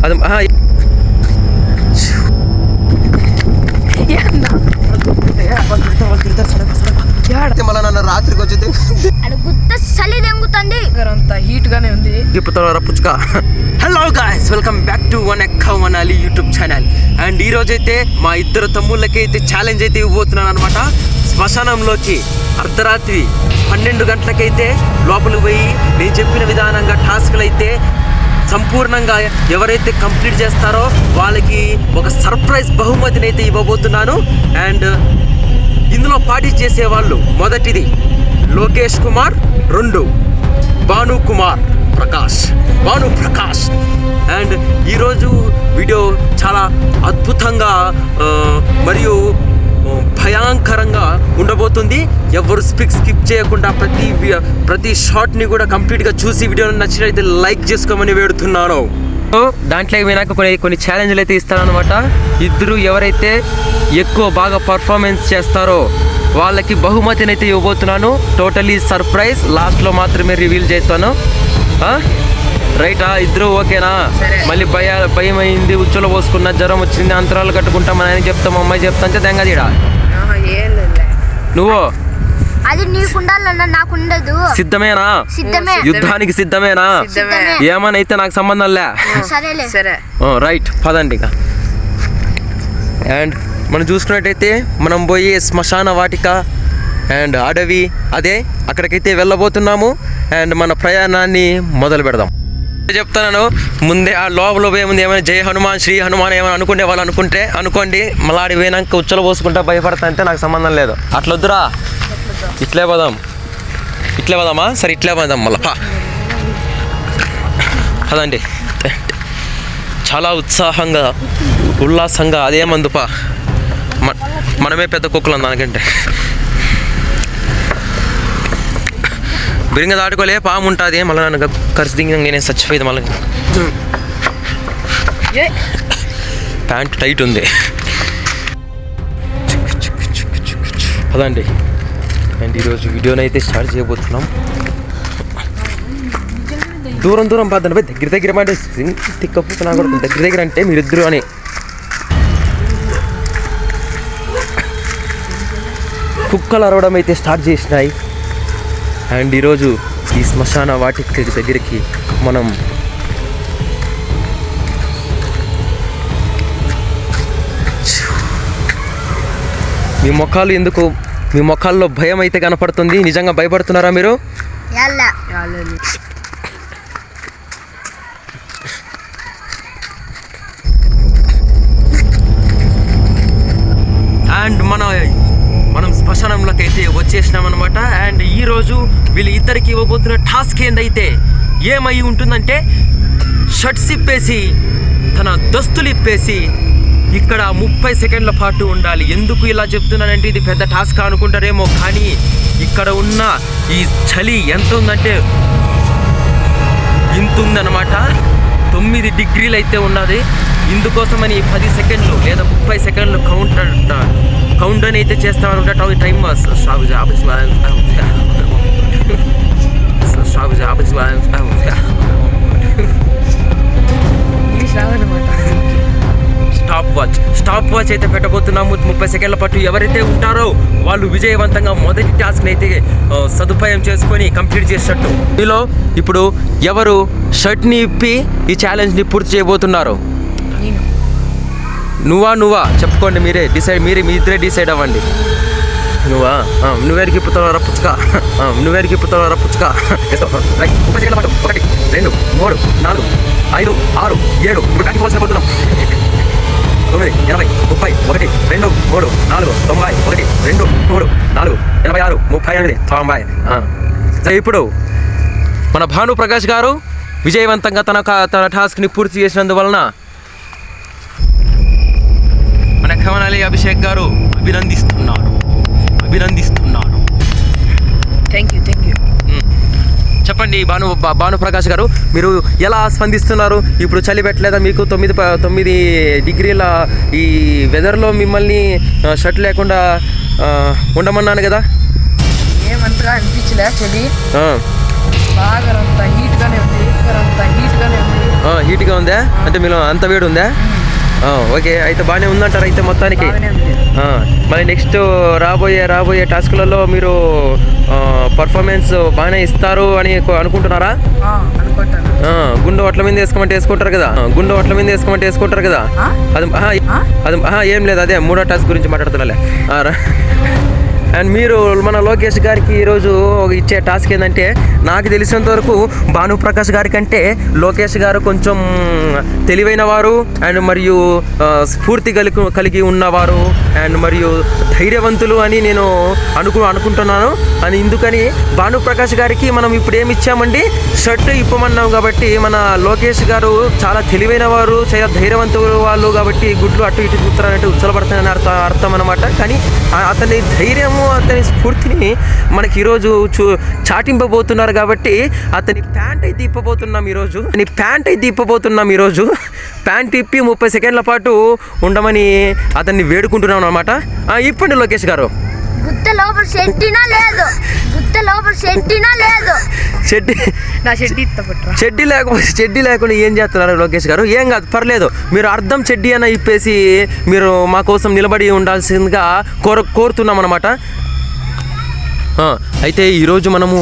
అది మళ్ళీ నన్ను రాత్రికి వచ్చింది అంత హీట్ గానే ఉంది. పుచ్చుక. Hello guys, welcome back to one ఎక్క మనాలి యూట్యూబ్ ఛానల్. అండ్ ఈ రోజు అయితే మా ఇద్దరు తమ్ముళ్ళకి అయితే ఛాలెంజ్ అయితే ఇవ్వబోతున్నాను అనమాట. శ్మశానంలోకి అర్ధరాత్రి 12 గంటలకైతే లోపలికి పోయి నేను చెప్పిన విధానంగా టాస్క్లు అయితే సంపూర్ణంగా ఎవరైతే కంప్లీట్ చేస్తారో వాళ్ళకి ఒక సర్ప్రైజ్ బహుమతిని అయితే ఇవ్వబోతున్నాను. అండ్ ఇందులో పార్టీ చేసేవాళ్ళు మొదటిది లోకేష్ కుమార్, 2 భాను ప్రకాష్. అండ్ ఈరోజు వీడియో చాలా అద్భుతంగా మరియు భయంకరంగా ఉండబోతుంది. ఎవరు స్కిప్ చేయకుండా ప్రతి షాట్ని కూడా కంప్లీట్గా చూసి వీడియోని నచ్చినట్లయితే లైక్ చేసుకోమని వేడుతున్నాను. దాంట్లో నాకు కొన్ని ఛాలెంజ్లు అయితే ఇస్తానన్నమాట. ఇద్దరు ఎవరైతే బాగా పర్ఫార్మెన్స్ చేస్తారో వాళ్ళకి బహుమతిని అయితే ఇవ్వబోతున్నాను. టోటలీ సర్ప్రైజ్, లాస్ట్లో మాత్రమే రివీల్ చేస్తాను. రైటా? ఇద్దరు ఓకేనా? మళ్ళీ భయం అయింది, ఉచ్చులో పోసుకున్న, జ్వరం వచ్చింది, అంతరాలు కట్టుకుంటా, మా ఆయన చెప్తాం, మా అమ్మాయి చెప్తా అంటే దెంగ తీడా నువ్వు అది నీకుండాలన్నా నాకుండదు. సిద్ధమేనా? యుద్ధానికి సిద్ధమేనా? ఏమని అయితే నాకు సంబంధం లే. రైట్, పదండి ఇక. అండ్ మనం చూసుకున్నట్టయితే మనం పోయి శ్మశాన వాటిక అండ్ అడవి అక్కడికైతే వెళ్ళబోతున్నాము. అండ్ మన ప్రయాణాన్ని మొదలు పెడదాం. చెప్తాను ముందే, ఆ లోపల పోయే ముందు ఏమైనా జై హనుమాన్, శ్రీ హనుమాన్ ఏమైనా అనుకునే వాళ్ళు అనుకోండి. మళ్ళీ ఆడి పోయినాక ఉచ్చలు పోసుకుంటా భయపడతా అంటే నాకు సంబంధం లేదు. అట్లొద్దురా, ఇట్లే పోదామా? సరే ఇట్లే పోదాం. మళ్ళా అదండి, చాలా ఉత్సాహంగా ఉల్లాసంగా అదేమందుపా, మనమే పెద్ద కుక్కలు దానికంటే. బిరింగ దాటుకోలే, పాము ఉంటుంది. మళ్ళీ నన్ను ఖర్చు దిగి నేనే చచ్చిపోయింది. మళ్ళీ ప్యాంట్ టైట్ ఉంది. అదండి. అండ్ ఈరోజు వీడియోని అయితే స్టార్ట్ చేయబోతున్నాం. దూరం పదండి పోయి దగ్గర అంటే తిక్కప్పు నాకు దగ్గర అంటే మీరిద్దరు అని. కుక్కలు అరవడం అయితే స్టార్ట్ చేసినాయి. అండ్ ఈరోజు ఈ శ్మశాన వాటిక దగ్గరికి మనం మీ ముఖాల్లో భయం అయితే కనపడుతుంది. నిజంగా భయపడుతున్నారా మీరు? అండ్ మనం శ్మశానంలోకి అయితే వచ్చేసినాం అనమాట. అండ్ ఈరోజు వీళ్ళు ఇద్దరికి ఇవ్వబోతున్న టాస్క్ ఏమై ఉంటుందంటే, షర్ట్స్ ఇప్పేసి తన దస్తులు ఇప్పేసి ఇక్కడ 30 సెకండ్ల పాటు ఉండాలి. ఎందుకు ఇలా చెప్తున్నానంటే ఇది పెద్ద టాస్క్ అనుకుంటారేమో, కానీ ఇక్కడ ఉన్న ఈ చలి ఎంత ఉందంటే ఇంత ఉందన్నమాట. 9 డిగ్రీలు అయితే ఉన్నది. ఇందుకోసమని 10 సెకండ్లు లేదా 30 సెకండ్లు కౌంట్ అని అయితే చేస్తామనుకుంటా. టైం స్టాప్ వాచ్ అయితే పెట్టబోతున్నాము. 30 సెకండ్ల పాటు ఎవరైతే ఉంటారో వాళ్ళు విజయవంతంగా మొదటి టాస్క్ని అయితే సదుపాయం చేసుకొని కంప్లీట్ చేసేటట్టు. మీలో ఇప్పుడు ఎవరు షర్ట్ని ఇప్పి ఈ ఛాలెంజ్ని పూర్తి చేయబోతున్నారు? నువ్వా చెప్పుకోండి. మీ ఇద్దరే డిసైడ్ అవ్వండి. నువ్వేరికి పుత్తవారా పుచ్చుక, 30 సెకండ్ల పాటు 1 2 3 4 5 6 7 ఇప్పుడు కట్టుకోవాల్సిపోతున్నాం. 9 80 30 1 2 3 4 90 1 2 3 4 86 38 90. ఇప్పుడు మన భాను ప్రకాష్ గారు విజయవంతంగా తన టాస్క్ని పూర్తి చేసినందువలన మన ఖమనాలి అభిషేక్ గారు అభినందిస్తున్నారు. Thank you. చెప్పండి భాను ప్రకాష్ గారు, మీరు ఎలా స్పందిస్తున్నారు? ఇప్పుడు చలి పెట్టలేదా మీకు? 9 డిగ్రీల ఈ వెదర్లో మిమ్మల్ని షర్ట్ లేకుండా ఉండమన్నాను కదా? ఏమంతగా అనిపించలే చలి. బాగా అంత హీట్గానే ఉంది, అంత హీట్గానే ఉంది. హీట్గా ఉందా? అంటే మీలో అంత వేడి ఉందా? ఓకే, అయితే బాగానే ఉందంటారు అయితే మొత్తానికి. బాగానే ఉంది. మరి నెక్స్ట్ రాబోయే టాస్క్లలో మీరు పర్ఫార్మెన్స్ బాగానే ఇస్తారు అని అనుకుంటున్నారా? అనుకుంటాను. గుండు ఒట్ల మీద వేసుకోమంటే వేసుకుంటారు కదా. అది ఏం లేదు, అదే మూడో టాస్క్ గురించి మాట్లాడుతున్నాలే. అండ్ మీరు మన లోకేష్ గారికి ఈరోజు ఇచ్చే టాస్క్ ఏంటంటే, నాకు తెలిసినంత వరకు భానుప్రకాష్ గారి కంటే లోకేష్ గారు కొంచెం తెలివైన వారు అండ్ మరియు స్ఫూర్తి కలిగి ఉన్నవారు అండ్ మరియు ధైర్యవంతులు అని నేను అనుకుంటున్నాను. అని ఇందుకని భానుప్రకాష్ గారికి మనం ఇప్పుడు ఏమి ఇచ్చామండి, షర్ట్ ఇప్పమన్నాం. కాబట్టి మన లోకేష్ గారు చాలా తెలివైన వారు, చాలా ధైర్యవంతులు వాళ్ళు కాబట్టి గుడ్లు అటు ఇటు చూస్తారంటే ఉచ్చలబడతాయని అర్థం అనమాట. కానీ అతని ధైర్యము, అతని స్ఫూర్తిని మనకి ఈరోజు చాటింపబోతున్నారు. కాబట్టి అతని ప్యాంట్ అయితే ఇప్పబోతున్నాం ఈరోజు. ప్యాంట్ ఇప్పి 30 సెకండ్ల పాటు ఉండమని అతన్ని వేడుకుంటున్నాం అనమాట. ఇప్పండి లోకేష్ గారు. గుత్త లోపల షెడ్డినా లేదు. చెడ్డీ లేకుండా ఏం చేస్తున్నారు లోకేష్ గారు? ఏం కాదు, పర్లేదు. మీరు అర్థం చెడ్డీ అన్న ఇప్పేసి మీరు మా కోసం నిలబడి ఉండాల్సిందిగా కోరుతున్నాం అనమాట. అయితే ఈరోజు మనము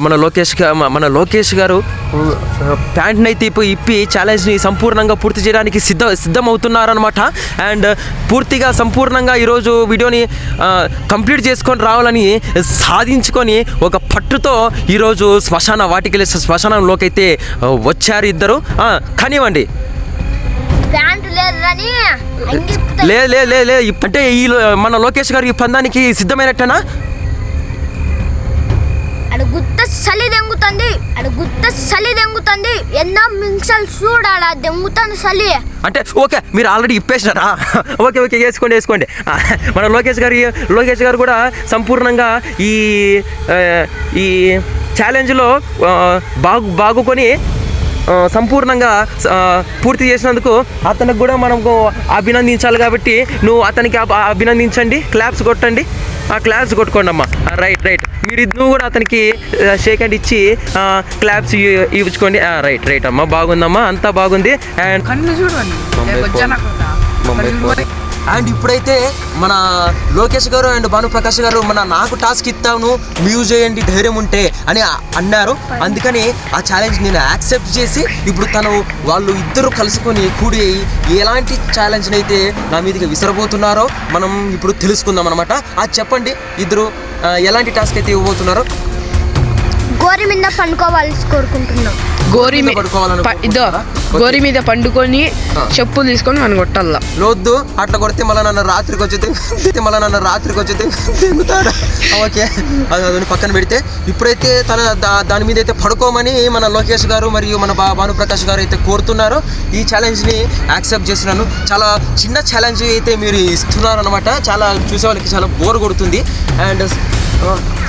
మన లోకేష్ గారు ప్యాంట్ని అయితే ఇప్పి ఛాలెంజ్ని సంపూర్ణంగా పూర్తి చేయడానికి సిద్ధమవుతున్నారనమాట. అండ్ పూర్తిగా సంపూర్ణంగా ఈరోజు వీడియోని కంప్లీట్ చేసుకొని రావాలని సాధించుకొని ఒక పట్టుతో ఈరోజు శ్మశానంలోకి అయితే వచ్చారు ఇద్దరు. కానివ్వండి. లే అంటే మన లోకేష్ గారు ఈ పందానికి సిద్ధమైనట్టేనా? గుత్త చలి దెంగుతుంది ఎన్నో మింగ్సలు చూడాలా దెంగుతుంది చలి అంటే. ఓకే, మీరు ఆల్రెడీ ఇప్పేసినారా? ఓకే వేసుకోండి. మన లోకేష్ గారు కూడా సంపూర్ణంగా ఈ ఛాలెంజ్లో బాగుకొని సంపూర్ణంగా పూర్తి చేసినందుకు అతనికి కూడా మనకు అభినందించాలి. కాబట్టి నువ్వు అతనికి అభినందించండి, క్లాప్స్ కొట్టండి. క్లాప్స్ కొట్టుకోండి అమ్మా. రైట్. నువ్వు కూడా అతనికి షేక్ హ్యాండ్ ఇచ్చి క్లాప్స్ ఇవ్వుకోండి. రైట్ అమ్మా, బాగుందమ్మా, అంతా బాగుంది. అండ్ ఇప్పుడైతే మన లోకేష్ గారు అండ్ భానుప్రకాష్ గారు నాకు టాస్క్ ఇస్తాను, మ్యూజ్ చేయండి ధైర్యం ఉంటే అని అన్నారు. అందుకని ఆ ఛాలెంజ్ నేను యాక్సెప్ట్ చేసి ఇప్పుడు వాళ్ళు ఇద్దరు కలుసుకొని కూడి ఎలాంటి ఛాలెంజ్ని అయితే నా మీదకి విసరబోతున్నారో మనం ఇప్పుడు తెలుసుకుందాం అనమాట. అది చెప్పండి, ఇద్దరు ఎలాంటి టాస్క్ అయితే ఇవ్వబోతున్నారో. గోరి మీద పండుకోవాలని కోరుకుంటున్నాం. గోరి మీద పండుకొని చెప్పులు తీసుకొని మనం కొట్టాల. లోద్దు అట్లా కొడితే మళ్ళీ నన్ను రాత్రికి వచ్చి తింగుతాడు. ఓకే, అది పక్కన పెడితే ఇప్పుడైతే దాని మీద అయితే పడుకోమని మన లోకేష్ గారు మరియు మన భానుప్రకాష్ గారు అయితే కోరుతున్నారు. ఈ ఛాలెంజ్ని యాక్సెప్ట్ చేస్తున్నాను. చాలా చిన్న ఛాలెంజ్ అయితే మీరు ఇస్తున్నారు అనమాట. చాలా చూసే వాళ్ళకి చాలా బోర్ కొడుతుంది. అండ్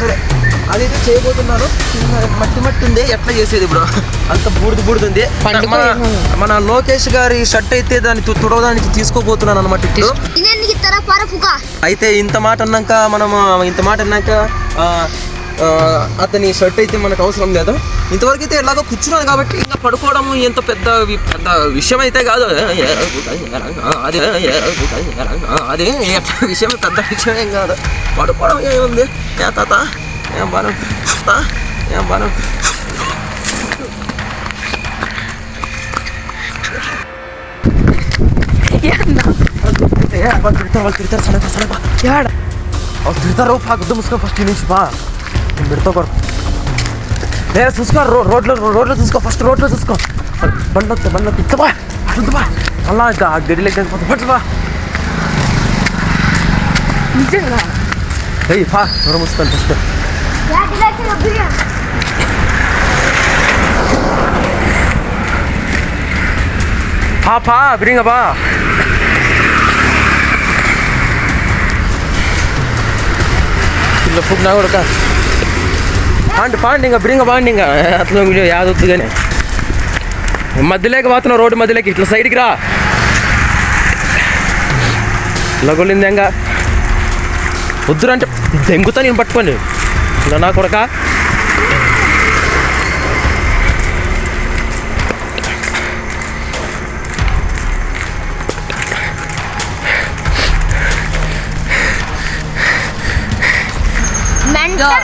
సరే, అదైతే చేయబోతున్నారు. మట్టి ఉంది, ఎట్లా చేసేది ఇప్పుడు? అంత బూడిది. మన లోకేష్ గారి షర్ట్ అయితే దాన్ని తుడవడానికి తీసుకోబోతున్నాను అనమాట ఇప్పుడు. అయితే ఇంత మాట అన్నాక అతని షర్ట్ అయితే మనకు అవసరం లేదు. ఇంతవరకు అయితే ఎలాగో కూర్చున్నాను కాబట్టి ఇంకా పడుకోవడం ఎంత పెద్ద విషయం అయితే కాదు. అదే విషయం పెద్ద విషయం ఏం కాదు. పడుకోవడం ఏముంది? ఏం బాను తిడతారు. గుద్దు మూసుకో ఫస్ట్ నుంచి బా పెడతా కొరకు. చూసుకో రోడ్లో చూసుకో, ఫస్ట్ రోడ్లో చూసుకో. బండ్లో తిట్టబా అలా గడిలోకి పట్టుబా. నిజంగా దూరం మూసుకోండి first. bring apa? Lupuk na udah kan? Panding bring apa? Atlo video yaad hotu gane. మధ్యలోకి పోతున్నా, రోడ్డు మధ్యలోకి ఇట్లా సైడ్కి రా. లగోలిందంగా వద్దురంటే దెంగుతా నేను పట్టుకోండి నా కొడక.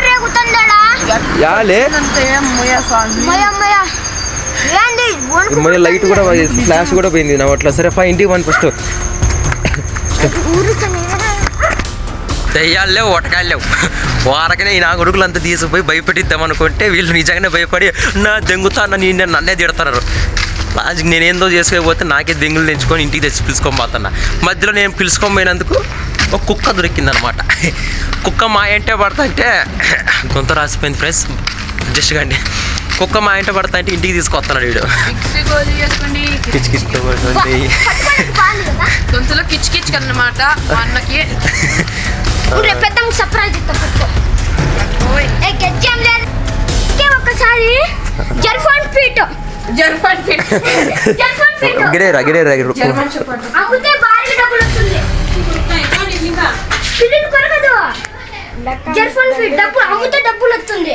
రేగుతుందడా యాలే అంతే ముయ్య స్వామి. మయమ్మయ్య ఏంది మొన్న లైట్ కూడా ఫ్లాష్ కూడా పోయింది నా అట్లా. సరే ఫైన్ ఇంటికి పని ఫస్ట్. దయ్యాలు లేవు ఒటకాయలు లేవు. వారకనే ఈ నా కొడుకులు అంతా తీసుకుపోయి భయపెట్టిద్దాం అనుకుంటే వీళ్ళు నిజంగానే భయపడి నా దెంగుతాను నేను నన్నే తిడతారు. లాజిక్ నేనేందో చేసుకోకపోతే నాకే దెంగులు తెచ్చుకొని ఇంటికి తెచ్చి పిలుచుకొని పోతున్నా. మధ్యలో నేను పిలుచుకొని పోయినందుకు ఒక కుక్క దొరికిందనమాట. కుక్క మా ఇంటే పడతా అంటే గొంత రాసిపోయింది ఫ్రెండ్స్, జస్ట్ కండి. కుక్క మా ఇంట పడతా అంటే ఇంటికి తీసుకొస్తున్నాడు వీడు. కిచ్ కిచ్ గొంతులో కిచ్ కిచ్ అన్నమాట మా అన్నకి. పెద్ద సర్ప్రైజ్ ఇస్తా. గెజ్జం లేదు ఒకసారి జర్ఫాన్ ఫీట్ గిరేరా అమ్మితే భారీ డబ్బులు వస్తుంది. ఫిలిం కొరకదు జర్ఫాన్ ఫీట్ డబ్బులు అమ్మితే డబ్బులు వస్తుంది.